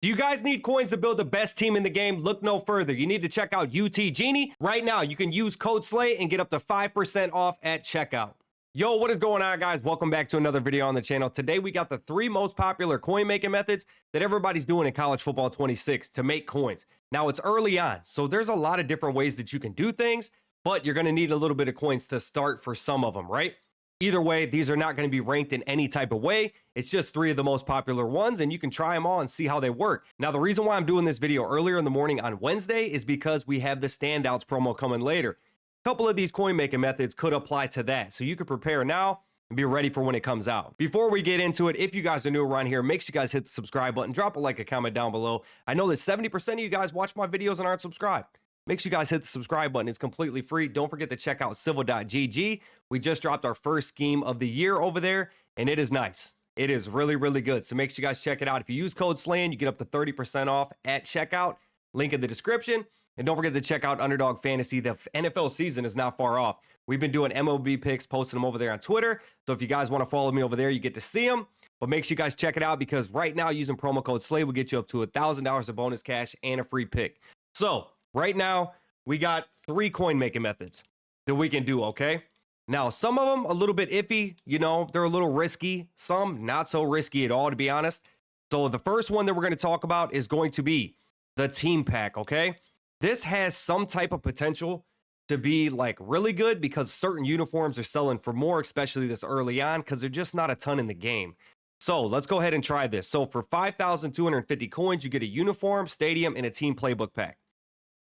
Do you guys need coins to build the best team in the game? Look no further. You need to check out UT Genie. Right now, you can use code SLAY and get up to 5% off at checkout. Yo, what is going on, guys? Welcome back to another video on the channel. Today, we got the 3 most popular coin making methods that everybody's doing in college football 26 to make coins. Now, it's early on, so there's a lot of different ways that you can do things, but you're going to need a little bit of coins to start for some of them, right? Either way, these are not going to be ranked in any type of way. It's just 3 of the most popular ones, and you can try them all and see how they work. Now, the reason why I'm doing this video earlier in the morning on Wednesday is because we have the standouts promo coming later. A couple of these coin making methods could apply to that, so you can prepare now and be ready for when it comes out. Before we get into it, if you guys are new around here, make sure you guys hit the subscribe button, drop a like, a comment down below. I know that 70% of you guys watch my videos and aren't subscribed. Make sure you guys hit the subscribe button. It's completely free. Don't forget to check out civil.gg. We just dropped our first scheme of the year over there, and it is nice. It is really, really good. So make sure you guys check it out. If you use code SLAYN, you get up to 30% off at checkout. Link in the description. And don't forget to check out Underdog Fantasy. The NFL season is not far off. We've been doing MLB picks, posting them over there on Twitter. So if you guys want to follow me over there, you get to see them. But make sure you guys check it out because right now, using promo code SLAY will get you up to $1,000 of bonus cash and a free pick. So right now, we got 3 coin making methods that we can do, okay? Now, some of them a little bit iffy, you know, they're a little risky. Some not so risky at all, to be honest. So the first one that we're going to talk about is going to be the team pack, okay? This has some type of potential to be like really good because certain uniforms are selling for more, especially this early on, because they're just not a ton in the game. So let's go ahead and try this. So for 5,250 coins, you get a uniform, stadium, and a team playbook pack.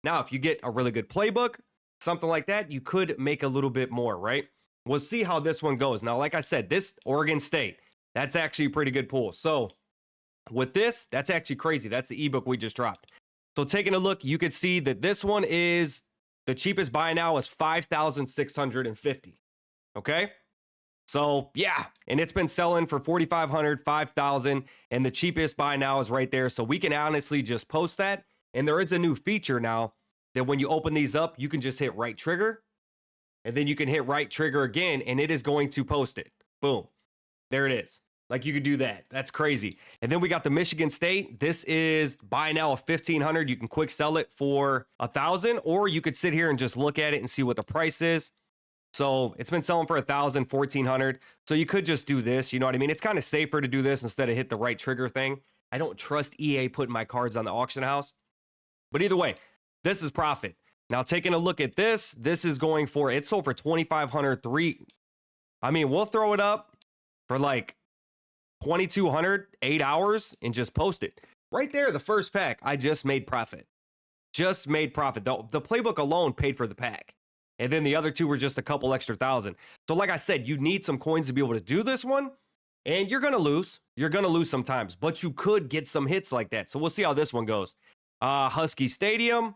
Now, if you get a really good playbook, something like that, you could make a little bit more, right? We'll see how this one goes. Now, like I said, this Oregon State, that's actually a pretty good pool. So with this, that's actually crazy. That's the ebook we just dropped. So taking a look, you could see that this one is the cheapest buy now is 5,650. Okay? So yeah, and it's been selling for 4,500, 5,000, and the cheapest buy now is right there. So we can honestly just post that. And there is a new feature now that when you open these up, you can just hit right trigger, and then you can hit right trigger again, and it is going to post it. Boom. There it is. Like, you could do that. That's crazy. And then we got the Michigan State. This is buy now of 1,500. You can quick sell it for 1,000, or you could sit here and just look at it and see what the price is. So it's been selling for 1,000, 1,400. So you could just do this. You know what I mean? It's kind of safer to do this instead of hit the right trigger thing. I don't trust EA putting my cards on the auction house. But either way, this is profit. Now, taking a look at this, this is going for, it sold for 2,500, I mean, we'll throw it up for like 2,200, 8 hours, and just post it. Right there, the first pack, I just made profit. Just made profit. The playbook alone paid for the pack. And then the other 2 were just a couple extra thousand. So like I said, you need some coins to be able to do this one. And you're going to lose. You're going to lose sometimes. But you could get some hits like that. So we'll see how this one goes. Husky Stadium,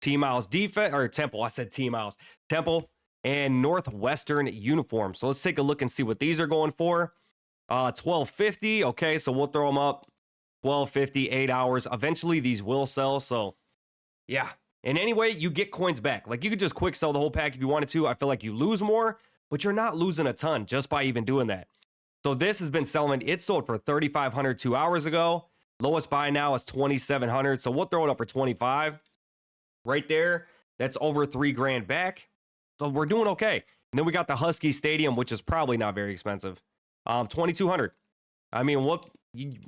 T-Miles defense, or Temple. I said T-Miles. Temple and Northwestern uniform. So let's take a look and see what these are going for. 1,250. Okay, so we'll throw them up. 1,250, 8 hours. Eventually, these will sell. So, yeah. And anyway, you get coins back. Like, you could just quick sell the whole pack if you wanted to. I feel like you lose more, but you're not losing a ton just by even doing that. So this has been selling. It sold for 3,500 2 hours ago. Lowest buy now is 2,700. So we'll throw it up for 25. Right there. That's over $3,000 back. So we're doing okay. And then we got the Husky Stadium, which is probably not very expensive. 2,200. I mean,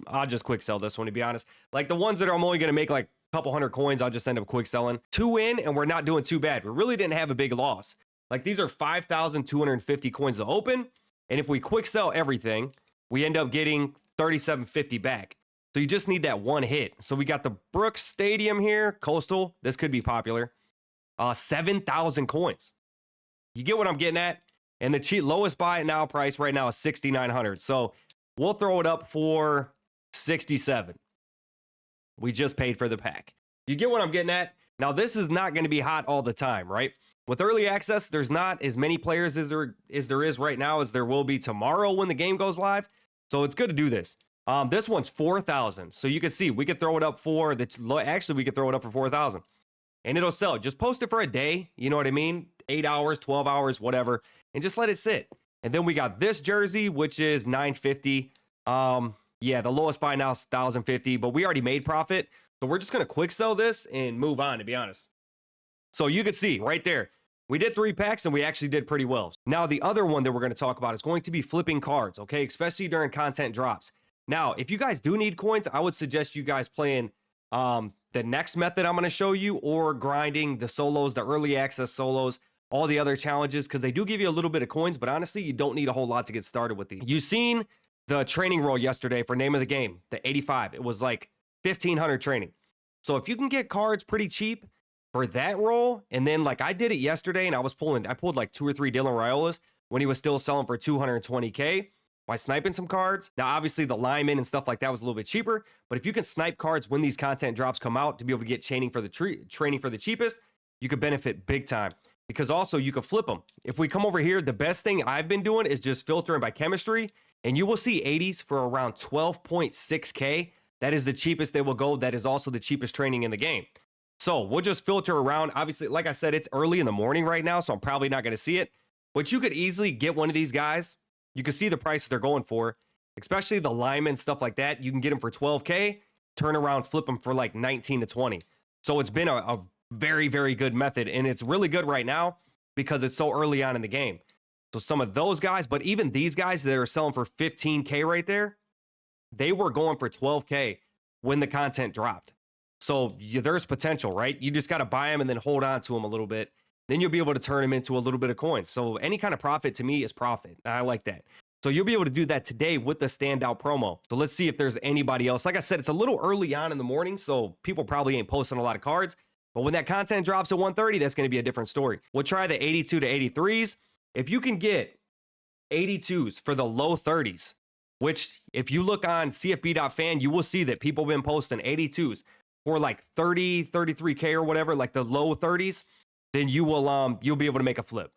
I'll just quick sell this one, to be honest. Like, the ones that I'm only going to make like a couple hundred coins, I'll just end up quick selling. 2 in, and we're not doing too bad. We really didn't have a big loss. Like, these are 5,250 coins to open. And if we quick sell everything, we end up getting 3,750 back. So you just need that one hit. So we got the Brooks Stadium here, Coastal. This could be popular. 7,000 coins. You get what I'm getting at? And the lowest buy now price right now is 6,900. So we'll throw it up for 67. We just paid for the pack. You get what I'm getting at? Now, this is not going to be hot all the time, right? With early access, there's not as many players as there is right now as there will be tomorrow when the game goes live. So it's good to do this. This one's 4,000. So you can see we could throw it up for actually we could throw it up for 4,000 and it'll sell. Just post it for a day. You know what I mean? 8 hours, 12 hours, whatever, and just let it sit. And then we got this jersey, which is 950. Yeah, the lowest buy now is 1,050, but we already made profit. So we're just going to quick sell this and move on, to be honest. So you can see right there, we did 3 packs and we actually did pretty well. Now, the other one that we're going to talk about is going to be flipping cards, okay? Especially during content drops. Now, if you guys do need coins, I would suggest you guys playing the next method I'm going to show you, or grinding the solos, the early access solos, all the other challenges, because they do give you a little bit of coins, but honestly, you don't need a whole lot to get started with these. You seen the training roll yesterday for name of the game, the 85. It was like 1,500 training. So if you can get cards pretty cheap for that roll, and then like I did it yesterday, and I pulled like 2 or 3 Dylan Raiolas when he was still selling for 220K by sniping some cards. Now, obviously the lineman and stuff like that was a little bit cheaper, but if you can snipe cards when these content drops come out to be able to get training for the cheapest, you could benefit big time, because also you could flip them. If we come over here, the best thing I've been doing is just filtering by chemistry, and you will see 80s for around 12.6K. That is the cheapest they will go. That is also the cheapest training in the game. So we'll just filter around. Obviously, like I said, it's early in the morning right now, so I'm probably not going to see it, but you could easily get one of these guys. You can see the prices they're going for, especially the linemen, stuff like that. You can get them for 12K, turn around, flip them for like 19 to 20. So it's been a very, very good method, and it's really good right now because it's so early on in the game. So some of those guys, but even these guys that are selling for 15K right there, they were going for 12K when the content dropped. So there's potential, right? You just got to buy them and then hold on to them a little bit. Then you'll be able to turn them into a little bit of coins. So any kind of profit to me is profit. I like that. So you'll be able to do that today with the standout promo. So let's see if there's anybody else. Like I said, it's a little early on in the morning, so people probably ain't posting a lot of cards. But when that content drops at 1:30, that's going to be a different story. We'll try the 82 to 83s. If you can get 82s for the low 30s, which if you look on CFB.fan, you will see that people have been posting 82s for like 30, 33K or whatever, like the low 30s, then you'll be able to make a flip,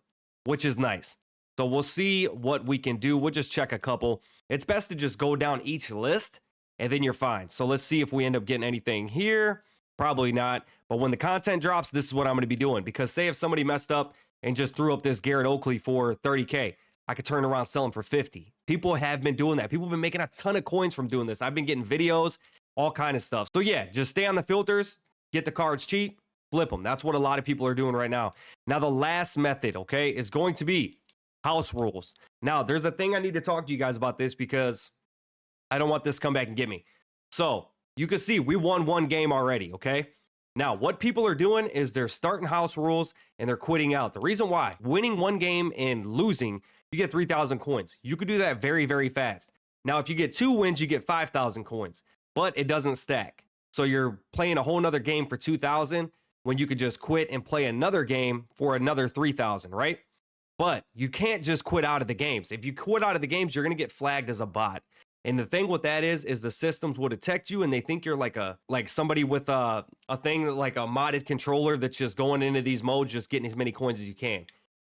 which is nice. So we'll see what we can do. We'll just check a couple. It's best to just go down each list and then you're fine. So let's see if we end up getting anything here. Probably not. But when the content drops, this is what I'm going to be doing. Because say if somebody messed up and just threw up this Garrett Oakley for 30K, I could turn around selling for 50. People have been doing that. People have been making a ton of coins from doing this. I've been getting videos, all kind of stuff. So yeah, just stay on the filters, get the cards cheap, flip them. That's what a lot of people are doing right now. Now, the last method, okay, is going to be house rules. Now, there's a thing I need to talk to you guys about this because I don't want this to come back and get me. So you can see we won 1 game already, okay? Now, what people are doing is they're starting house rules and they're quitting out. The reason why, winning 1 game and losing, you get 3,000 coins. You could do that very, very fast. Now, if you get 2 wins, you get 5,000 coins, but it doesn't stack. So you're playing a whole nother game for 2,000 when you could just quit and play another game for another 3,000, right? But you can't just quit out of the games. If you quit out of the games, you're going to get flagged as a bot. And the thing with that is the systems will detect you and they think you're like somebody with a thing like a modded controller that's just going into these modes, just getting as many coins as you can.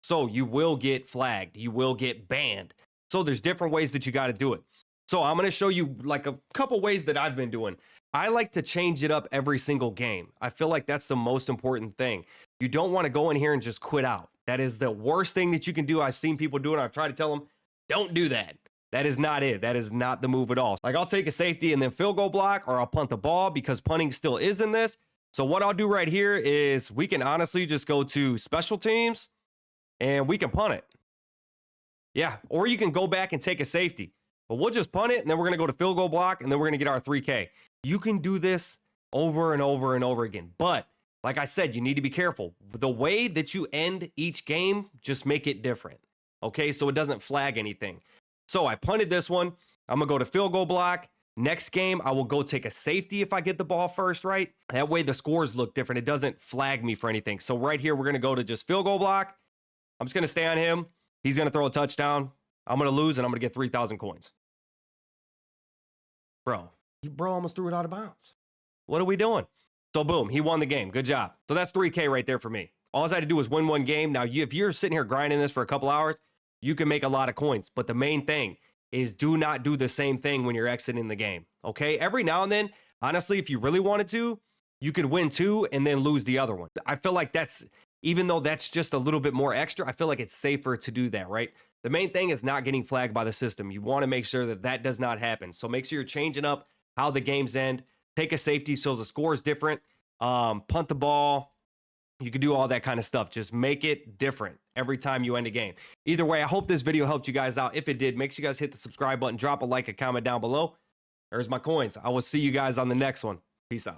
So you will get flagged. You will get banned. So there's different ways that you got to do it. So I'm going to show you like a couple ways that I've been doing. I like to change it up every single game. I feel like that's the most important thing. You don't want to go in here and just quit out. That is the worst thing that you can do. I've seen people do it. I've tried to tell them, don't do that. That is not it. That is not the move at all. Like I'll take a safety and then field goal block, or I'll punt the ball because punting still is in this. So what I'll do right here is we can honestly just go to special teams and we can punt it. Yeah, or you can go back and take a safety. But we'll just punt it and then we're going to go to field goal block and then we're going to get our 3K. You can do this over and over and over again. But like I said, you need to be careful. The way that you end each game, just make it different. Okay, so it doesn't flag anything. So I punted this one. I'm going to go to field goal block. Next game, I will go take a safety if I get the ball first, right? That way the scores look different. It doesn't flag me for anything. So right here, we're going to go to just field goal block. I'm just going to stay on him. He's going to throw a touchdown. I'm going to lose, and I'm going to get 3,000 coins. Bro almost threw it out of bounds. What are we doing? So boom, he won the game. Good job. So that's 3K right there for me. All I had to do was win 1 game. Now, if you're sitting here grinding this for a couple hours, you can make a lot of coins. But the main thing is do not do the same thing when you're exiting the game. Okay? Every now and then, honestly, if you really wanted to, you could win 2 and then lose the other one. I feel like that's even though that's just a little bit more extra, I feel like it's safer to do that, right? The main thing is not getting flagged by the system. You want to make sure that that does not happen. So make sure you're changing up how the games end. Take a safety so the score is different. Punt the ball. You can do all that kind of stuff. Just make it different every time you end a game. Either way, I hope this video helped you guys out. If it did, make sure you guys hit the subscribe button, drop a like, a comment down below. There's my coins. I will see you guys on the next one. Peace out.